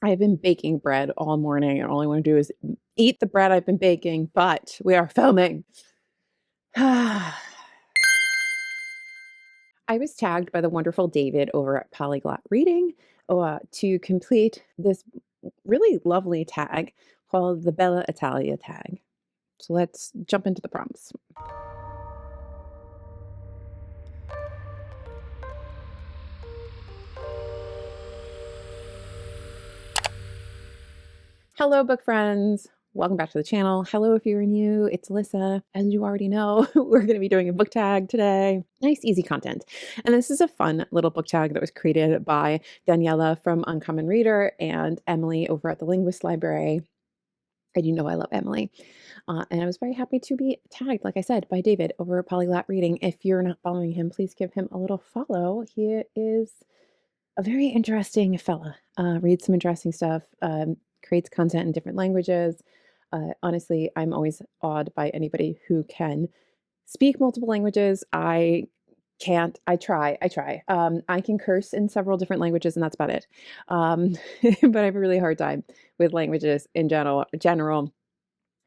I've been baking bread all morning, and all I want to do is eat the bread I've been baking, but we are filming. I was tagged by the wonderful David over at Polyglot Reading to complete this really lovely tag called the Bella Italia tag. So let's jump into the prompts. Hello, book friends. Welcome back to the channel. Hello if you're new, it's Alyssa. As you already know, we're going to be doing a book tag today. Nice, easy content. And this is a fun little book tag that was created by Daniela from Uncommon Reader and Emily over at the Linguist Library. And you know I love Emily. And I was very happy to be tagged, like I said, by David over at Polyglot Reading. If you're not following him, please give him a little follow. He is a very interesting fella. Reads some interesting stuff, creates content in different languages. Honestly, I'm always awed by anybody who can speak multiple languages. I can't. I try. I can curse in several different languages, and that's about it. But I have a really hard time with languages in general.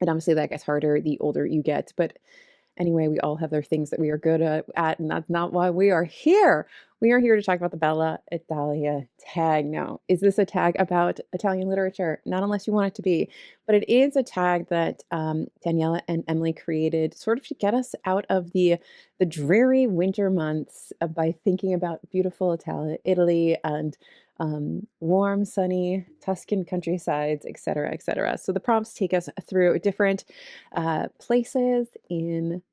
And obviously that gets harder the older you get. But anyway, we all have their things that we are good at, and that's not why we are here. We are here to talk about the Bella Italia tag. Now, is this a tag about Italian literature? Not unless you want it to be, but it is a tag that Daniela and Emily created sort of to get us out of the dreary winter months by thinking about beautiful Italy and warm, sunny Tuscan countrysides, etc., etc. So the prompts take us through different places in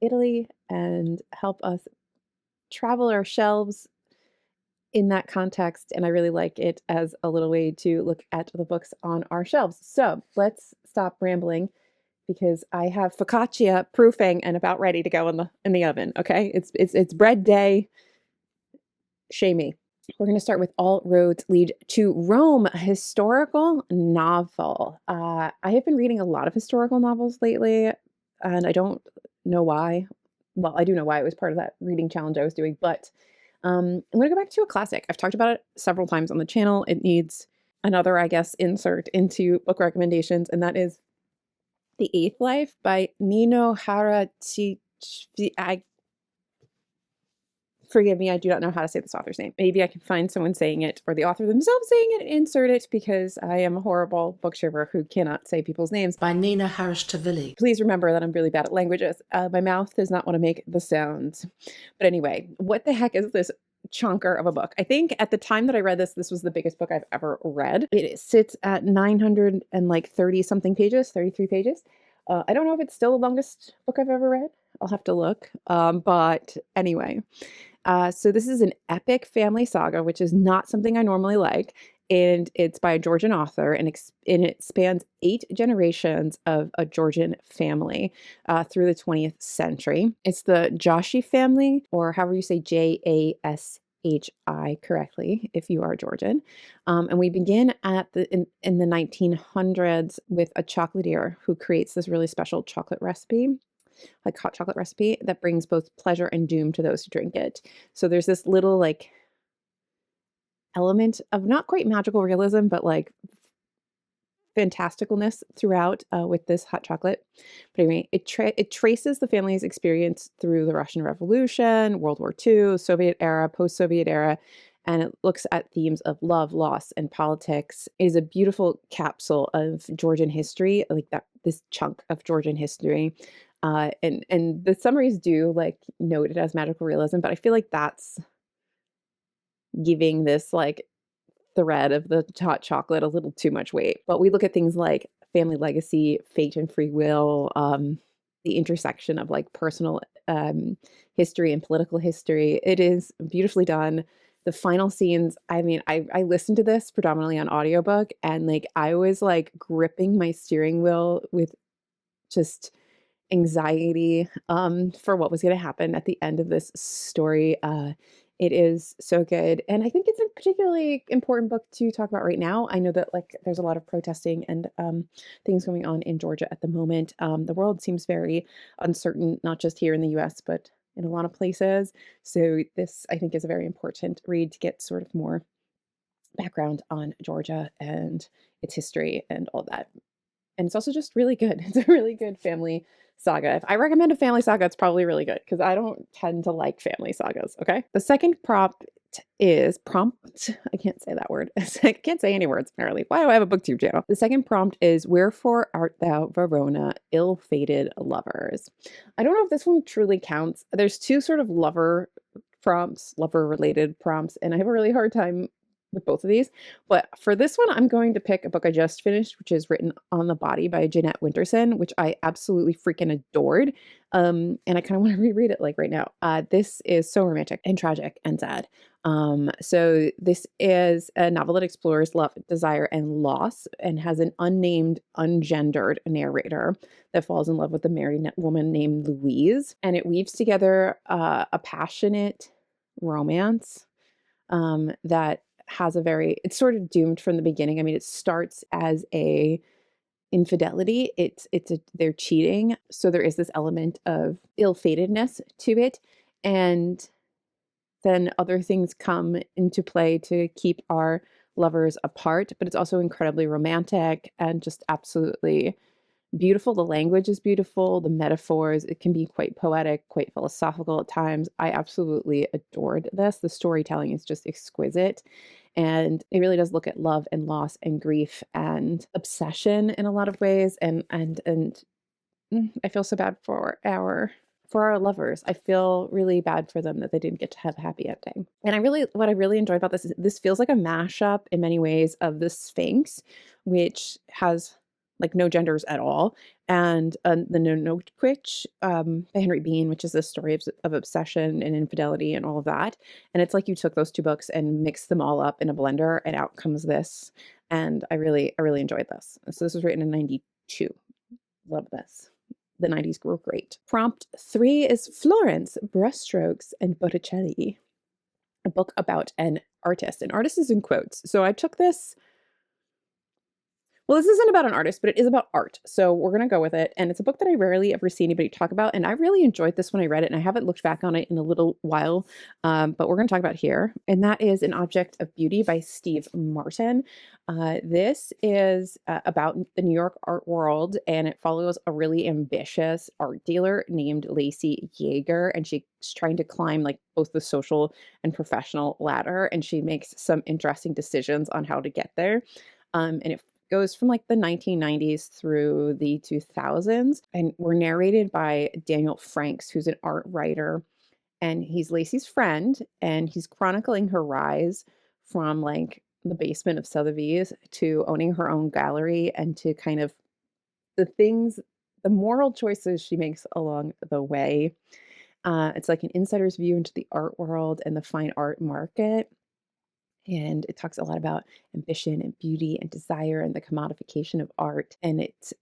Italy and help us travel our shelves in that context. And I really like it as a little way to look at the books on our shelves. So let's stop rambling because I have focaccia proofing and about ready to go in the oven. Okay, it's bread day. Shame me. We're going to start with All Roads Lead to Rome, a historical novel. I have been reading a lot of historical novels lately, and I don't know why. Well, I do know why. It was part of that reading challenge I was doing, but I'm going to go back to a classic. I've talked about it several times on the channel. It needs another, I guess, insert into book recommendations, and that is The Eighth Life by Nino Haratischivili. Forgive me, I do not know how to say this author's name. Maybe I can find someone saying it or the author themselves saying it and insert it because I am a horrible bookshelver who cannot say people's names. By Nino Haratischivili. Please remember that I'm really bad at languages. My mouth does not want to make the sounds. But anyway, what the heck is this chunker of a book? I think at the time that I read this, this was the biggest book I've ever read. It sits at 930 something pages, 33 pages. I don't know if it's still the longest book I've ever read. I'll have to look. But anyway. So this is an epic family saga, which is not something I normally like. And it's by a Georgian author, and it spans 8 generations of a Georgian family through the 20th century. It's the Joshi family, or however you say Jashi correctly, if you are Georgian. And we begin in the 1900s with a chocolatier who creates this really special chocolate recipe, like hot chocolate recipe that brings both pleasure and doom to those who drink it. So there's this little like element of not quite magical realism, but like fantasticalness throughout with this hot chocolate. But anyway, it traces the family's experience through the Russian Revolution, World War II, Soviet era, post-Soviet era, and it looks at themes of love, loss, and politics. It is a beautiful capsule of Georgian history, like this chunk of Georgian history. And the summaries do like note it as magical realism, but I feel like that's giving this like thread of the hot chocolate a little too much weight. But we look at things like family legacy, fate and free will, the intersection of like personal history and political history. It is beautifully done. The final scenes, I mean, I listened to this predominantly on audiobook, and like I was like gripping my steering wheel with just anxiety for what was going to happen at the end of this story. It is so good. And I think it's a particularly important book to talk about right now. I know that like there's a lot of protesting and things going on in Georgia at the moment. The world seems very uncertain, not just here in the US, but in a lot of places. So this, I think, is a very important read to get sort of more background on Georgia and its history and all that. And it's also just really good. It's a really good family saga. If I recommend a family saga, it's probably really good because I don't tend to like family sagas. Okay. The second prompt is prompt. I can't say that word. I can't say any words apparently. Why do I have a booktube channel? The second prompt is Wherefore art thou, Verona, ill-fated lovers? I don't know if this one truly counts. There's two sort of lover prompts, lover related prompts, and I have a really hard time with both of these. But for this one, I'm going to pick a book I just finished, which is Written on the Body by Jeanette Winterson, which I absolutely freaking adored. And I kind of want to reread it like right now. This is so romantic and tragic and sad. So this is a novel that explores love, desire, and loss, and has an unnamed, ungendered narrator that falls in love with a married woman named Louise. And it weaves together a passionate romance that has a very, it's sort of doomed from the beginning. I mean, it starts as a infidelity. They're cheating. So there is this element of ill-fatedness to it. And then other things come into play to keep our lovers apart, but it's also incredibly romantic and just absolutely beautiful. The language is beautiful. The metaphors, it can be quite poetic, quite philosophical at times. I absolutely adored this. The storytelling is just exquisite. And it really does look at love and loss and grief and obsession in a lot of ways. And I feel so bad for our lovers. I feel really bad for them that they didn't get to have a happy ending. And what I really enjoyed about this is this feels like a mashup in many ways of the Sphinx, which has like no genders at all, and the Notquich by Henry Bean, which is a story of obsession and infidelity and all of that. And it's like you took those two books and mixed them all up in a blender, and out comes this. And I really enjoyed this. So this was written in 92. Love this. The 90s were great. Prompt 3 is Florence, Brushstrokes, and Botticelli, a book about an artist. An artist is in quotes. So I took this. Well, this isn't about an artist, but it is about art. So we're going to go with it. And it's a book that I rarely ever see anybody talk about. And I really enjoyed this when I read it. And I haven't looked back on it in a little while, but we're going to talk about here. And that is An Object of Beauty by Steve Martin. This is about the New York art world, and it follows a really ambitious art dealer named Lacey Yeager. And she's trying to climb like both the social and professional ladder. And she makes some interesting decisions on how to get there. And it goes from like the 1990s through the 2000s, and we're narrated by Daniel Franks, who's an art writer, and he's Lacey's friend, and he's chronicling her rise from like the basement of Sotheby's to owning her own gallery, and to kind of the moral choices she makes along the way. It's like an insider's view into the art world and the fine art market. And it talks a lot about ambition and beauty and desire and the commodification of art. And it's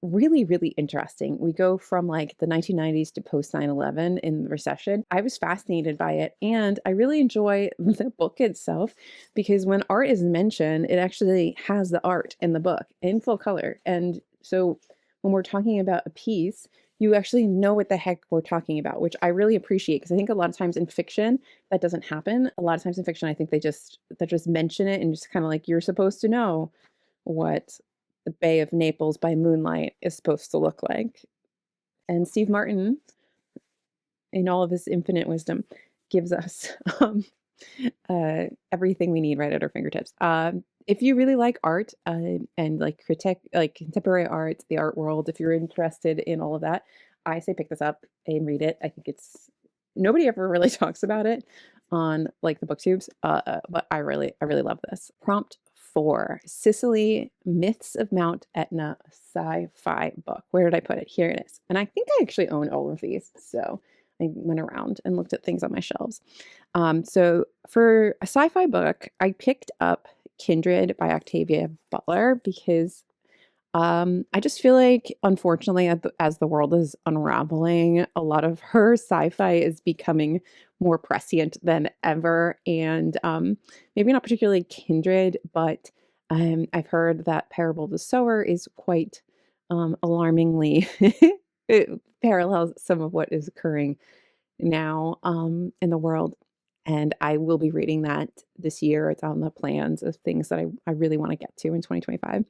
really, really interesting. We go from like the 1990s to post 9/11 in the recession. I was fascinated by it. And I really enjoy the book itself because when art is mentioned, it actually has the art in the book in full color. And so when we're talking about a piece, you actually know what the heck we're talking about, which I really appreciate, because I think a lot of times in fiction that doesn't happen. A lot of times in fiction, I think they just mention it and just kind of like, you're supposed to know what the Bay of Naples by moonlight is supposed to look like. And Steve Martin, in all of his infinite wisdom, gives us everything we need right at our fingertips. If you really like art and like contemporary art, the art world, if you're interested in all of that, I say pick this up and read it. I think nobody ever really talks about it on like the booktubes, but I really love this. Prompt 4, Sicily, Myths of Mount Etna, sci-fi book. Where did I put it? Here it is. And I think I actually own all of these. So I went around and looked at things on my shelves. So for a sci-fi book, I picked up Kindred by Octavia Butler because I just feel like, unfortunately, as the world is unraveling, a lot of her sci-fi is becoming more prescient than ever. And maybe not particularly Kindred, but I've heard that Parable of the Sower is quite alarmingly, it parallels some of what is occurring now in the world. And I will be reading that this year. It's on the plans of things that I really want to get to in 2025.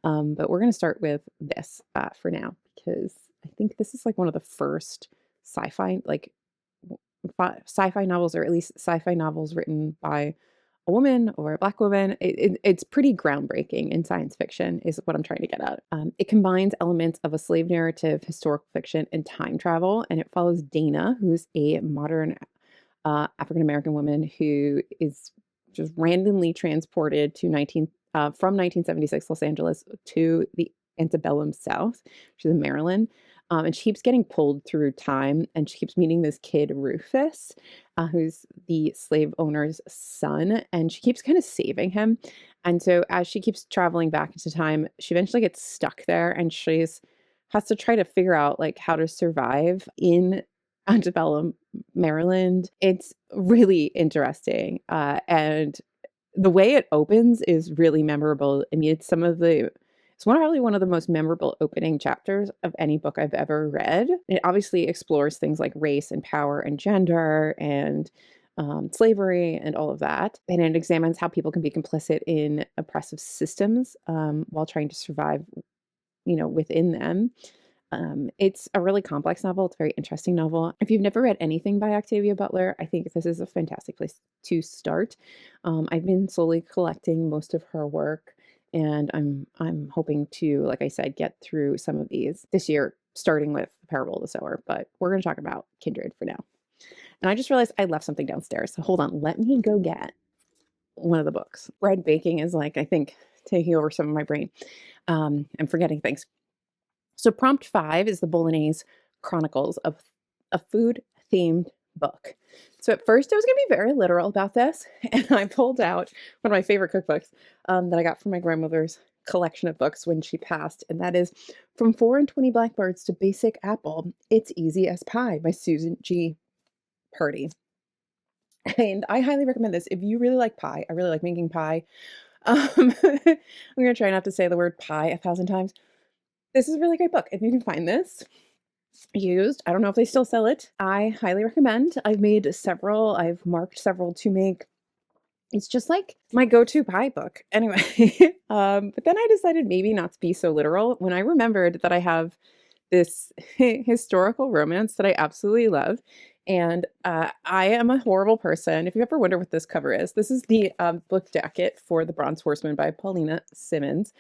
But we're going to start with this for now, because I think this is like one of the first sci-fi, like sci-fi novels, or at least sci-fi novels written by a woman or a Black woman. It's pretty groundbreaking in science fiction, is what I'm trying to get at. It combines elements of a slave narrative, historical fiction, and time travel, and it follows Dana, who's a modern African American woman who is just randomly transported to from 1976 Los Angeles to the antebellum South. She's in Maryland. And she keeps getting pulled through time, and she keeps meeting this kid, Rufus, who's the slave owner's son, and she keeps kind of saving him. And so as she keeps traveling back into time, she eventually gets stuck there, and has to try to figure out like how to survive in antebellum Maryland. It's really interesting. And the way it opens is really memorable. I mean, it's probably one of the most memorable opening chapters of any book I've ever read. It obviously explores things like race and power and gender and slavery and all of that. And it examines how people can be complicit in oppressive systems while trying to survive, within them. It's a really complex novel. It's a very interesting novel. If you've never read anything by Octavia Butler, I think this is a fantastic place to start. I've been slowly collecting most of her work, and I'm hoping to, like I said, get through some of these this year, starting with The Parable of the Sower. But we're going to talk about Kindred for now. And I just realized I left something downstairs. So hold on, let me go get one of the books. Bread baking is like, I think, taking over some of my brain. I'm forgetting things. So prompt 5 is the Bolognese Chronicles, of a food-themed book. So at first I was going to be very literal about this, and I pulled out one of my favorite cookbooks that I got from my grandmother's collection of books when she passed, and that is From 4 and 20 Blackbirds to Basic Apple, It's Easy as Pie by Susan G. Purdy. And I highly recommend this. If you really like pie, I really like making pie. I'm going to try not to say the word pie 1,000 times. This is a really great book. If you can find this used, I don't know if they still sell it, I highly recommend. I've marked several to make. It's just like my go-to pie book. Anyway, but then I decided maybe not to be so literal when I remembered that I have this historical romance that I absolutely love. And I am a horrible person. If you ever wonder what this cover is, this is the book jacket for The Bronze Horseman by Paulina Simons.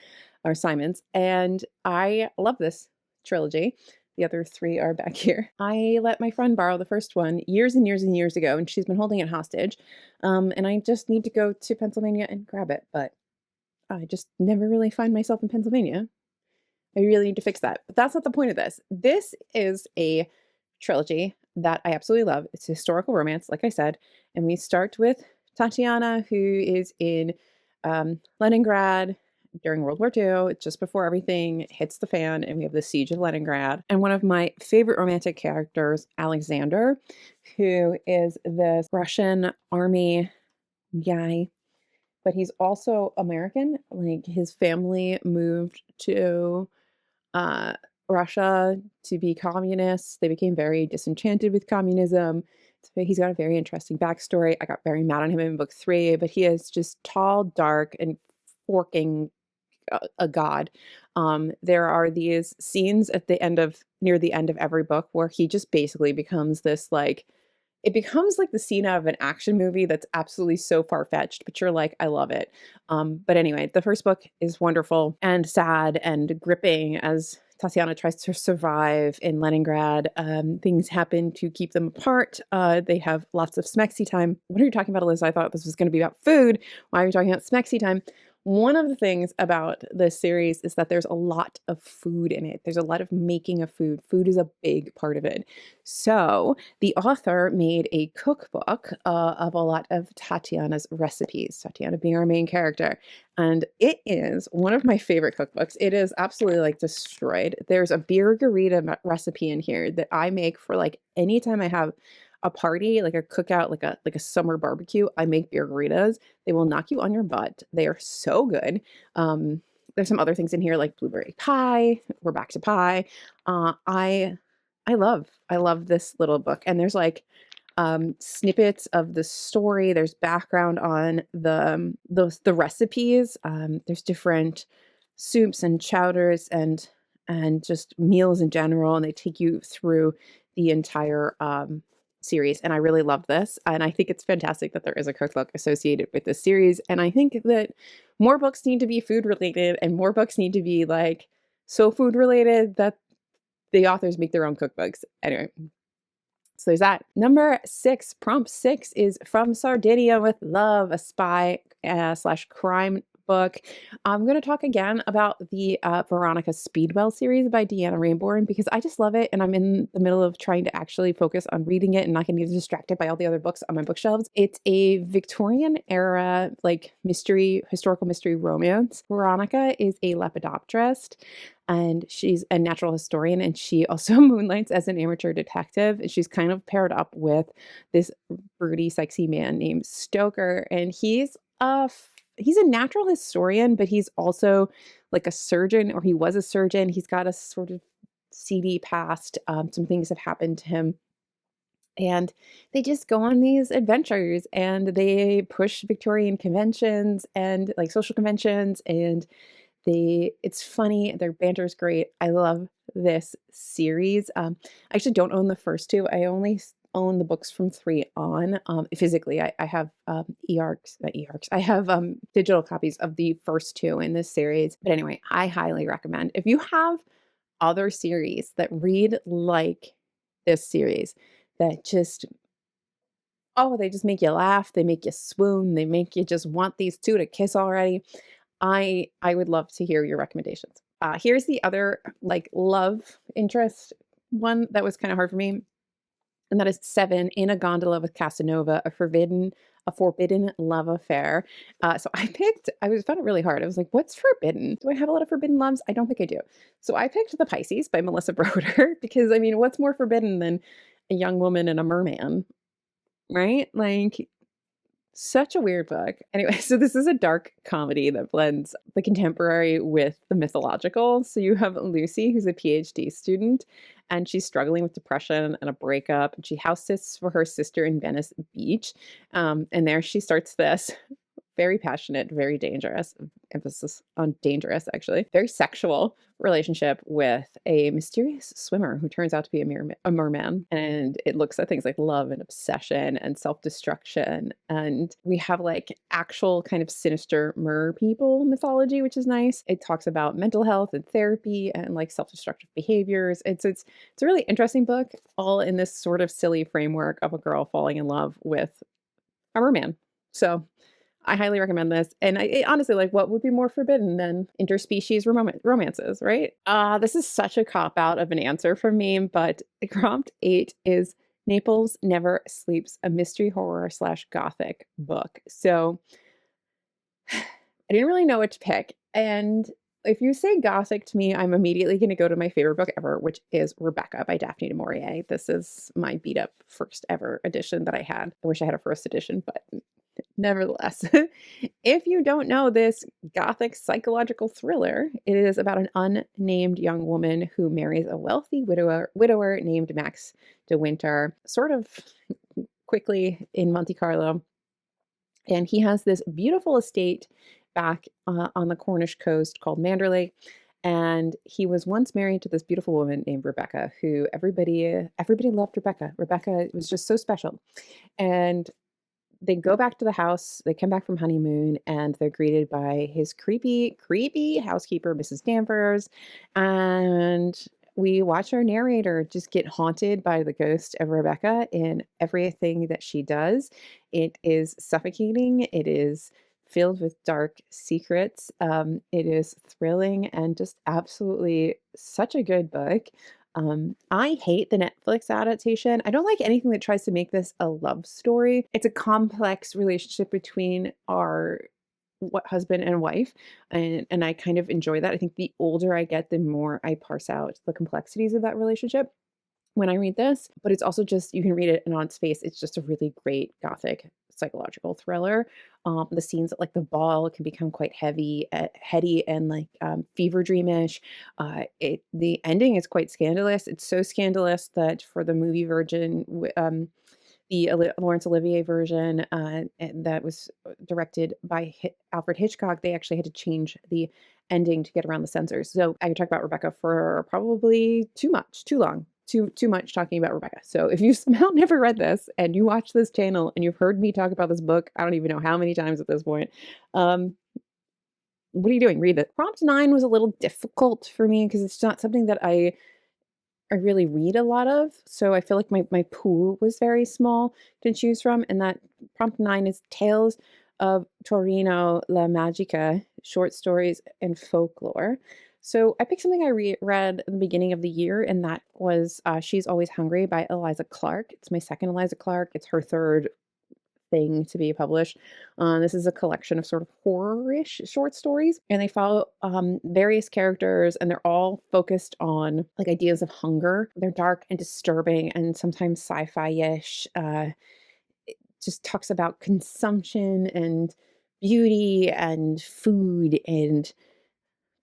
And I love this trilogy. The other 3 are back here. I let my friend borrow the first one years and years and years ago, and she's been holding it hostage. And I just need to go to Pennsylvania and grab it, but I just never really find myself in Pennsylvania. I really need to fix that. But that's not the point of this. This is a trilogy that I absolutely love. It's a historical romance, like I said, and we start with Tatiana, who is in Leningrad during World War II. It's just before everything hits the fan, and we have the siege of Leningrad. And one of my favorite romantic characters, Alexander, who is this Russian army guy, but he's also American. Like, his family moved to Russia to be communists. They became very disenchanted with communism. So he's got a very interesting backstory. I got very mad on him in book 3, but he is just tall, dark, and forking a god. There are these scenes near the end of every book where he just basically becomes this, like, it becomes like the scene out of an action movie that's absolutely so far-fetched, but you're like, I love it. But anyway, the first book is wonderful and sad and gripping as Tatiana tries to survive in Leningrad. Things happen to keep them apart. They have lots of smexy time. What are you talking about, Alyssa? I thought this was going to be about food. Why are you talking about smexy time? One of the things about this series is that there's a lot of food in it. There's a lot of making of food. Food is a big part of it. So the author made a cookbook of a lot of Tatiana's recipes, Tatiana being our main character. And it is one of my favorite cookbooks. It is absolutely like destroyed. There's a birgarita recipe in here that I make for like anytime I have a party, like a cookout, like a summer barbecue. I make birgaritas. They will knock you on your butt. They are so good. There's some other things in here like blueberry pie. We're back to pie. I love this little book. And there's like snippets of the story. There's background on the recipes. There's different soups and chowders and just meals in general, and they take you through the entire series. And I really love this, and I think it's fantastic that there is a cookbook associated with this series. And I think that more books need to be food related, and more books need to be like so food related that the authors make their own cookbooks. Anyway, so there's that. Number 6, prompt 6 is From Sardinia with Love, a spy slash crime book. I'm going to talk again about the Veronica Speedwell series by Deanna Rainbourne because I just love it, and I'm in the middle of trying to actually focus on reading it and not getting distracted by all the other books on my bookshelves. It's a Victorian era like historical mystery romance. Veronica is a lepidopterist, and she's a natural historian, and she also moonlights as an amateur detective. She's kind of paired up with this broody, sexy man named Stoker, and he's a natural historian, but he's also like a surgeon, or he was a surgeon. He's got a sort of seedy past. Some things have happened to him. And they just go on these adventures, and they push Victorian conventions and like social conventions, and it's funny. Their banter is great. I love this series. I actually don't own the first two. I only own the books from 3 on. Physically, I have I have digital copies of the first 2 in this series. But anyway, I highly recommend if you have other series that read like this series that just they just make you laugh, they make you swoon, they make you just want these 2 to kiss already. I would love to hear your recommendations. Here's the other like love interest one that was kind of hard for me. And that is 7, In a Gondola with Casanova, a forbidden love affair. So I found it really hard. I was like, what's forbidden? Do I have a lot of forbidden loves? I don't think I do. So I picked The Pisces by Melissa Broder because I mean, what's more forbidden than a young woman and a merman, right? Like, such a weird book. Anyway, so this is a dark comedy that blends the contemporary with the mythological. So you have Lucy, who's a PhD student, and she's struggling with depression and a breakup. And she house sits for her sister in Venice Beach. And there she starts this very passionate, very dangerous, emphasis on dangerous actually, very sexual relationship with a mysterious swimmer who turns out to be a merman. And it looks at things like love and obsession and self-destruction. And we have like actual kind of sinister mer people mythology, which is nice. It talks about mental health and therapy and like self-destructive behaviors. It's a really interesting book, all in this sort of silly framework of a girl falling in love with a merman. So I highly recommend this. And I honestly, like, what would be more forbidden than interspecies romances, right? This is such a cop-out of an answer from me, but prompt 8 is Naples Never Sleeps, a mystery horror / gothic book. So I didn't really know what to pick. And if you say gothic to me, I'm immediately going to go to my favorite book ever, which is Rebecca by Daphne du Maurier. This is my beat up first ever edition that I had. I wish I had a first edition, but nevertheless, if you don't know this gothic psychological thriller, it is about an unnamed young woman who marries a wealthy widower named Max de Winter, sort of quickly in Monte Carlo. And he has this beautiful estate back on the Cornish coast called Manderley. And he was once married to this beautiful woman named Rebecca, who everybody loved Rebecca. Rebecca was just so special. And they go back to the house, they come back from honeymoon, and they're greeted by his creepy housekeeper, Mrs. Danvers. And we watch our narrator just get haunted by the ghost of Rebecca in everything that she does. It is suffocating. It is filled with dark secrets. It is thrilling and just absolutely such a good book. I hate the Netflix adaptation. I don't like anything that tries to make this a love story. It's a complex relationship between our husband and wife, and I kind of enjoy that. I think the older I get, the more I parse out the complexities of that relationship when I read this. But it's also just, you can read it and on its face, it's just a really great gothic psychological thriller. The scenes at like the ball can become quite heady and like fever dreamish. The ending is quite scandalous. It's so scandalous that for the movie version, the Laurence Olivier version and that was directed by Alfred Hitchcock, they actually had to change the ending to get around the censors. So I could talk about Rebecca for probably too long, too much talking about Rebecca. So if you somehow never read this and you watch this channel and you've heard me talk about this book, I don't even know how many times at this point. What are you doing? Read it. Prompt 9 was a little difficult for me because it's not something that I really read a lot of. So I feel like my pool was very small to choose from. And that prompt 9 is Tales of Torino La Magica, short stories and folklore. So I picked something I read at the beginning of the year, and that was She's Always Hungry by Eliza Clark. It's my second Eliza Clark. It's her third thing to be published. This is a collection of sort of horror-ish short stories, and they follow various characters, and they're all focused on like ideas of hunger. They're dark and disturbing and sometimes sci-fi-ish. It just talks about consumption and beauty and food and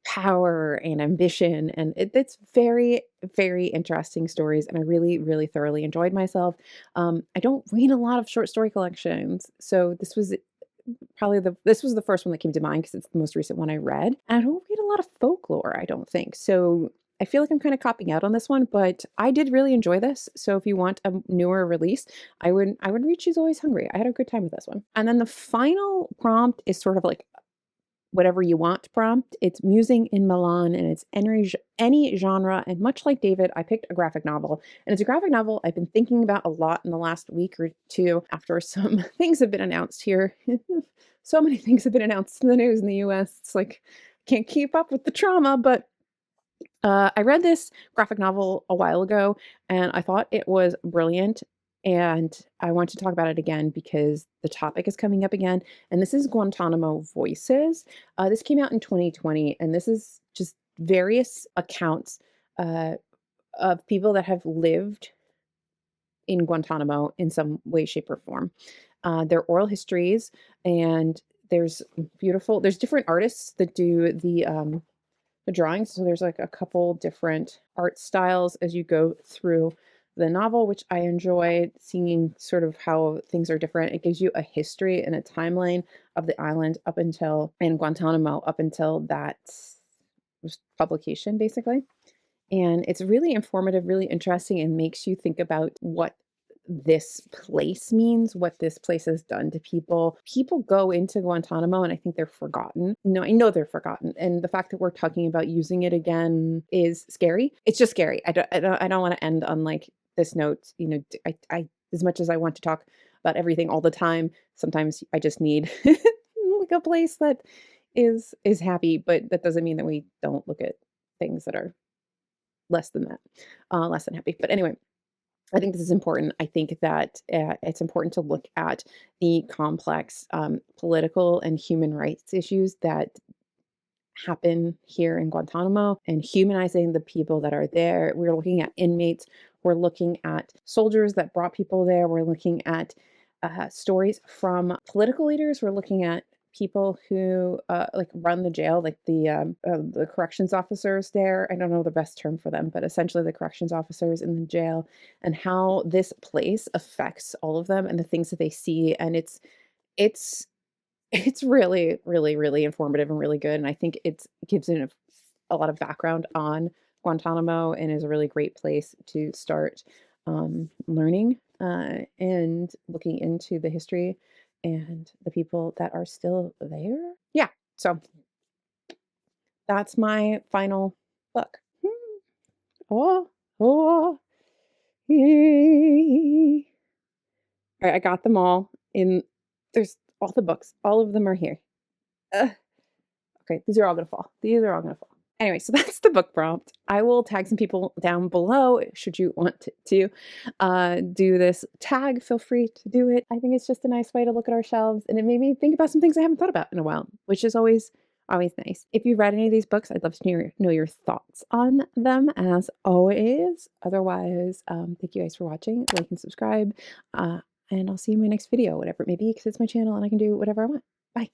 power and ambition, and it's very, very interesting stories, and I really, really thoroughly enjoyed myself. I don't read a lot of short story collections, so this was probably this was the first one that came to mind because it's the most recent one I read. And I don't read a lot of folklore, I don't think. So I feel like I'm kind of copping out on this one, but I did really enjoy this. So if you want a newer release, I would read She's Always Hungry. I had a good time with this one. And then the final prompt is sort of like whatever you want prompt. It's musing in Milan, and it's any genre. And much like David, I picked a graphic novel, and it's a graphic novel I've been thinking about a lot in the last week or two after some things have been announced here. So many things have been announced in the news in the US. It's like, can't keep up with the trauma, but I read this graphic novel a while ago, and I thought it was brilliant. And I want to talk about it again because the topic is coming up again. And this is Guantanamo Voices. This came out in 2020, and this is just various accounts of people that have lived in Guantanamo in some way, shape, or form. They're oral histories, and there's different artists that do the drawings. So there's like a couple different art styles as you go through the novel, which I enjoyed seeing sort of how things are different. It gives you a history and a timeline of the island and Guantanamo up until that publication, basically. And it's really informative, really interesting, and makes you think about what this place means, what this place has done to people. People go into Guantanamo and I think they're forgotten. No, I know they're forgotten. And the fact that we're talking about using it again is scary. It's just scary. I don't want to end on like this note. You know, I as much as I want to talk about everything all the time, sometimes I just need like a place that is happy, but that doesn't mean that we don't look at things that are less than that, less than happy. But anyway, I think this is important. I think that it's important to look at the complex political and human rights issues that happen here in Guantanamo and humanizing the people that are there. We're looking at inmates. We're looking at soldiers that brought people there. We're looking at stories from political leaders. We're looking at people who like run the jail, like the corrections officers there. I don't know the best term for them, but essentially the corrections officers in the jail, and how this place affects all of them and the things that they see. And it's really, really, really informative and really good. And I think it gives it a lot of background on Guantanamo and is a really great place to start learning and looking into the history and the people that are still there. Yeah, so that's my final book. Oh, oh, yay. All right, I got them all in. There's all the books. All of them are here. Okay, these are all gonna fall. These are all gonna fall. Anyway, so that's the book prompt. I will tag some people down below should you want to do this tag. Feel free to do it. I think it's just a nice way to look at our shelves, and it made me think about some things I haven't thought about in a while, which is always nice. If you've read any of these books, I'd love to know your thoughts on them as always. Otherwise, thank you guys for watching. Like and subscribe, and I'll see you in my next video, whatever it may be, because it's my channel and I can do whatever I want. Bye.